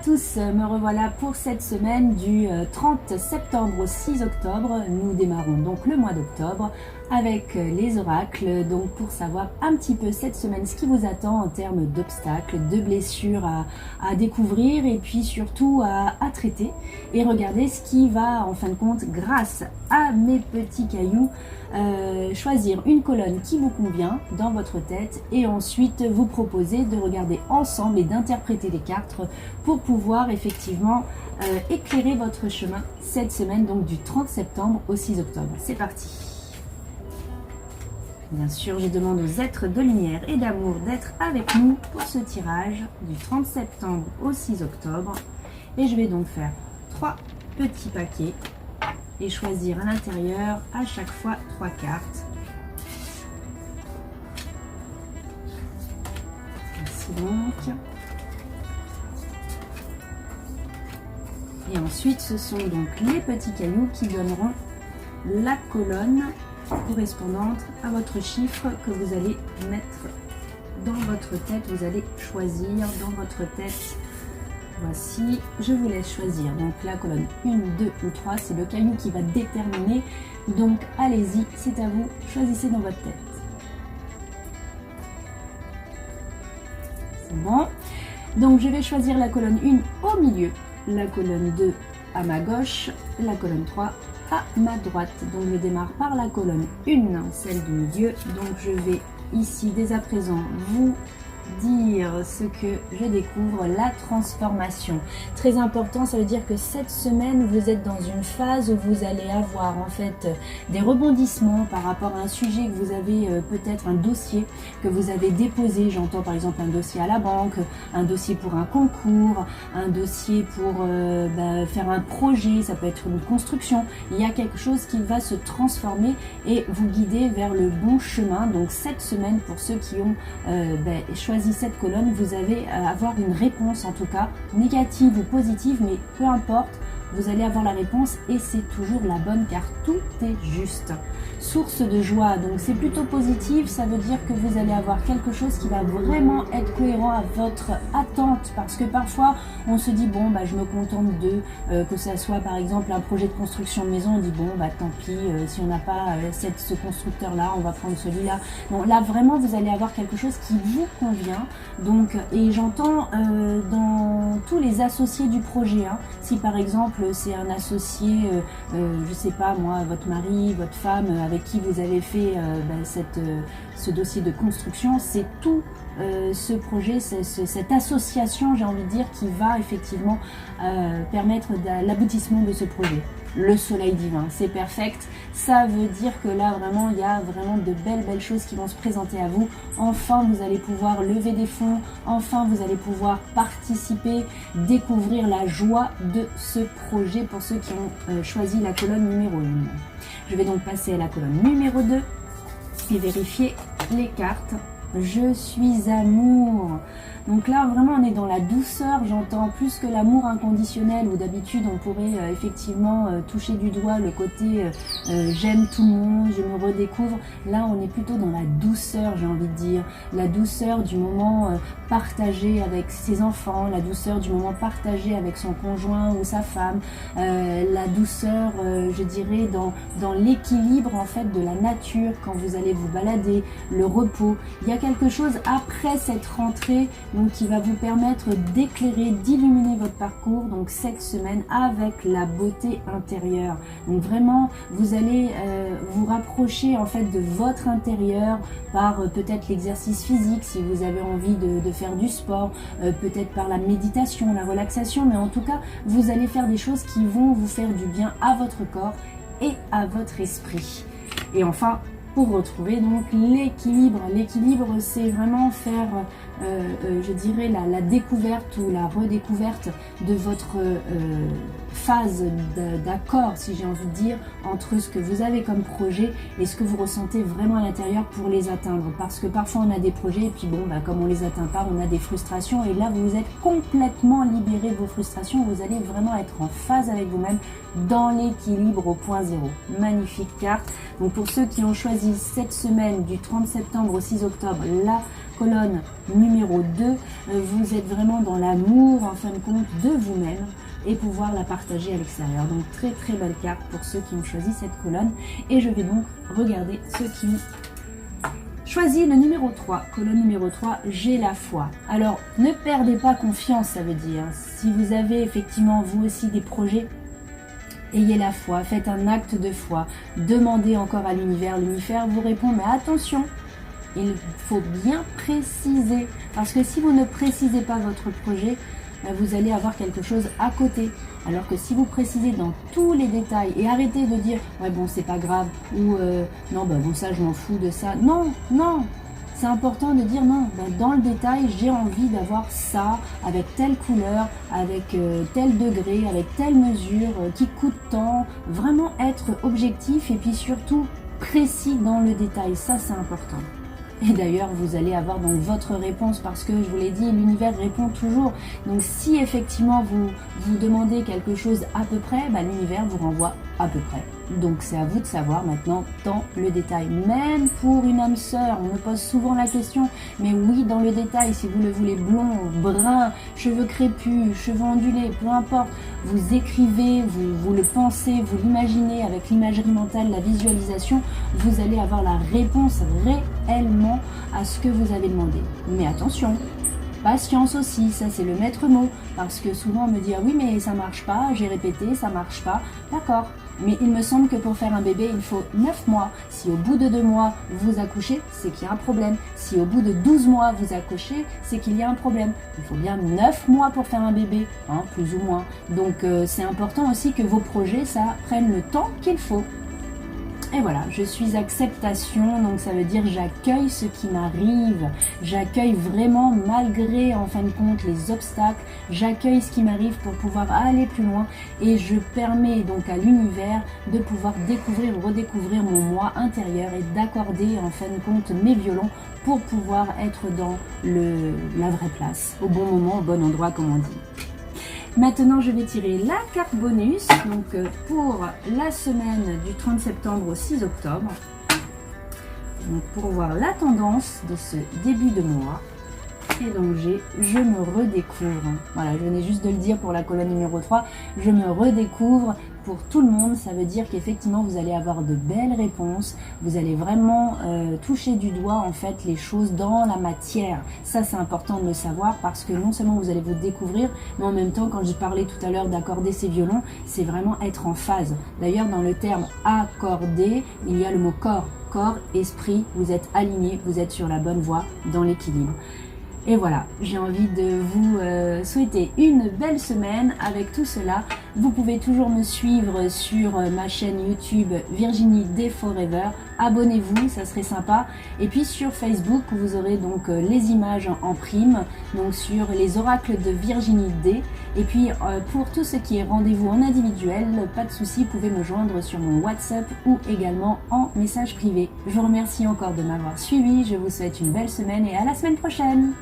tous, me revoilà pour cette semaine du 30 septembre au 6 octobre. Nous démarrons donc le mois d'octobre avec les oracles, donc pour savoir un petit peu cette semaine ce qui vous attend en termes d'obstacles, de blessures à découvrir et puis surtout à traiter, et regarder ce qui va en fin de compte, grâce à mes petits cailloux, choisir une colonne qui vous convient dans votre tête et ensuite vous proposer de regarder ensemble et d'interpréter les cartes pour pouvoir effectivement éclairer votre chemin cette semaine, donc du 30 septembre au 6 octobre. C'est parti. Bien sûr, je demande aux êtres de lumière et d'amour d'être avec nous pour ce tirage du 30 septembre au 6 octobre. Et je vais donc faire 3 petits paquets et choisir à l'intérieur à chaque fois 3 cartes. Ainsi donc. Et ensuite, ce sont donc les petits cailloux qui donneront la colonne correspondante à votre chiffre que vous allez mettre dans votre tête. Vous allez choisir dans votre tête. Voici, je vous laisse choisir. Donc la colonne 1, 2 ou 3, c'est le caillou qui va déterminer. Donc allez-y, c'est à vous, choisissez dans votre tête. C'est bon. Donc je vais choisir la colonne 1 au milieu, la colonne 2 à ma gauche, la colonne 3 à ma droite. Donc je démarre par la colonne 1, celle du milieu. Donc je vais ici dès à présent vous dire ce que je découvre, la transformation. Très important, ça veut dire que cette semaine vous êtes dans une phase où vous allez avoir en fait des rebondissements par rapport à un sujet que vous avez, peut-être un dossier que vous avez déposé. J'entends par exemple un dossier à la banque, un dossier pour un concours, un dossier pour faire un projet, ça peut être une construction. Il y a quelque chose qui va se transformer et vous guider vers le bon chemin. Donc cette semaine, pour ceux qui ont choisi cette colonne, vous allez avoir une réponse, en tout cas négative ou positive, mais peu importe, vous allez avoir la réponse et c'est toujours la bonne car tout est juste. Source de joie, donc c'est plutôt positif, ça veut dire que vous allez avoir quelque chose qui va vraiment être cohérent à votre attente, parce que parfois on se dit bon je me contente de que ça soit par exemple un projet de construction de maison, on dit bon tant pis, si on n'a pas ce constructeur là, on va prendre celui-là. Bon là vraiment vous allez avoir quelque chose qui vous convient, donc et j'entends dans tous les associés du projet, si par exemple c'est un associé, je sais pas moi, votre mari, votre femme, avec qui vous avez fait ce dossier de construction, c'est tout ce projet, cette association, j'ai envie de dire, qui va effectivement permettre l'aboutissement de ce projet. Le soleil divin, c'est perfect, ça veut dire que là vraiment il y a vraiment de belles choses qui vont se présenter à vous. Enfin vous allez pouvoir lever des fonds, enfin vous allez pouvoir participer, découvrir la joie de ce projet pour ceux qui ont choisi la colonne numéro 1. Je vais donc passer à la colonne numéro 2 et vérifier les cartes. Je suis amour. Donc là vraiment on est dans la douceur, j'entends plus que l'amour inconditionnel où d'habitude on pourrait effectivement toucher du doigt le côté j'aime tout le monde, je me redécouvre. Là on est plutôt dans la douceur, j'ai envie de dire, la douceur du moment partagé avec ses enfants, la douceur du moment partagé avec son conjoint ou sa femme, la douceur je dirais dans l'équilibre en fait de la nature quand vous allez vous balader, le repos. Il y a quelque chose après cette rentrée donc qui va vous permettre d'éclairer, d'illuminer votre parcours donc cette semaine avec la beauté intérieure. Donc vraiment vous allez vous rapprocher en fait de votre intérieur par peut-être l'exercice physique si vous avez envie de faire du sport, peut-être par la méditation, la relaxation, mais en tout cas vous allez faire des choses qui vont vous faire du bien à votre corps et à votre esprit. Et enfin, pour retrouver donc l'équilibre. L'équilibre, c'est vraiment faire, je dirais, la découverte ou la redécouverte de votre phase d'accord, si j'ai envie de dire, entre ce que vous avez comme projet et ce que vous ressentez vraiment à l'intérieur pour les atteindre. Parce que parfois on a des projets et puis bon, comme on les atteint pas, on a des frustrations et là vous êtes complètement libéré de vos frustrations. Vous allez vraiment être en phase avec vous-même dans l'équilibre au point zéro. Magnifique carte. Donc pour ceux qui ont choisi cette semaine du 30 septembre au 6 octobre, la colonne numéro 2, vous êtes vraiment dans l'amour en fin de compte de vous-même et pouvoir la partager à l'extérieur. Donc très très belle carte pour ceux qui ont choisi cette colonne. Et je vais donc regarder ceux qui ont choisi le numéro 3. Colonne numéro 3, j'ai la foi. Alors ne perdez pas confiance, ça veut dire. Si vous avez effectivement vous aussi des projets, ayez la foi, faites un acte de foi, demandez encore à l'univers, l'univers vous répond, mais attention, il faut bien préciser, parce que si vous ne précisez pas votre projet, vous allez avoir quelque chose à côté. Alors que si vous précisez dans tous les détails et arrêtez de dire ouais bon c'est pas grave ou non bah bon ça je m'en fous de ça. Non, non, c'est important de dire non, dans le détail j'ai envie d'avoir ça avec telle couleur, avec tel degré, avec telle mesure, qui coûte tant. Vraiment être objectif et puis surtout précis dans le détail, ça c'est important. Et d'ailleurs, vous allez avoir donc votre réponse parce que, je vous l'ai dit, l'univers répond toujours. Donc si effectivement vous demandez quelque chose à peu près, l'univers vous renvoie à peu près. Donc c'est à vous de savoir maintenant dans le détail. Même pour une âme sœur, on me pose souvent la question, mais oui, dans le détail, si vous le voulez blond, brun, cheveux crépus, cheveux ondulés, peu importe, vous écrivez, vous le pensez, vous l'imaginez avec l'imagerie mentale, la visualisation, vous allez avoir la réponse réellement à ce que vous avez demandé. Mais attention, patience aussi, ça c'est le maître mot, parce que souvent on me dit ah oui mais ça marche pas, j'ai répété, ça marche pas, d'accord, mais il me semble que pour faire un bébé il faut 9 mois, si au bout de 2 mois vous accouchez, c'est qu'il y a un problème, si au bout de 12 mois vous accouchez, c'est qu'il y a un problème, il faut bien 9 mois pour faire un bébé, hein, plus ou moins, donc c'est important aussi que vos projets ça prenne le temps qu'il faut. Et voilà, je suis acceptation, donc ça veut dire j'accueille ce qui m'arrive, j'accueille vraiment malgré en fin de compte les obstacles, j'accueille ce qui m'arrive pour pouvoir aller plus loin et je permets donc à l'univers de pouvoir découvrir ou redécouvrir mon moi intérieur et d'accorder en fin de compte mes violons pour pouvoir être dans la vraie place, au bon moment, au bon endroit comme on dit. Maintenant, je vais tirer la carte bonus donc pour la semaine du 30 septembre au 6 octobre. Donc, pour voir la tendance de ce début de mois. Et donc, je me redécouvre. Voilà, je venais juste de le dire pour la colonne numéro 3. Je me redécouvre pour tout le monde. Ça veut dire qu'effectivement, vous allez avoir de belles réponses. Vous allez vraiment toucher du doigt, en fait, les choses dans la matière. Ça, c'est important de le savoir parce que non seulement vous allez vous découvrir, mais en même temps, quand je parlais tout à l'heure d'accorder ses violons, c'est vraiment être en phase. D'ailleurs, dans le terme accorder, il y a le mot corps. Corps, esprit, vous êtes aligné, vous êtes sur la bonne voie, dans l'équilibre. Et voilà, j'ai envie de vous souhaiter une belle semaine avec tout cela. Vous pouvez toujours me suivre sur ma chaîne YouTube Virginie D Forever. Abonnez-vous, ça serait sympa. Et puis sur Facebook, vous aurez donc les images en prime, donc sur les oracles de Virginie D. Et puis pour tout ce qui est rendez-vous en individuel, pas de souci, vous pouvez me joindre sur mon WhatsApp ou également en message privé. Je vous remercie encore de m'avoir suivi, je vous souhaite une belle semaine et à la semaine prochaine.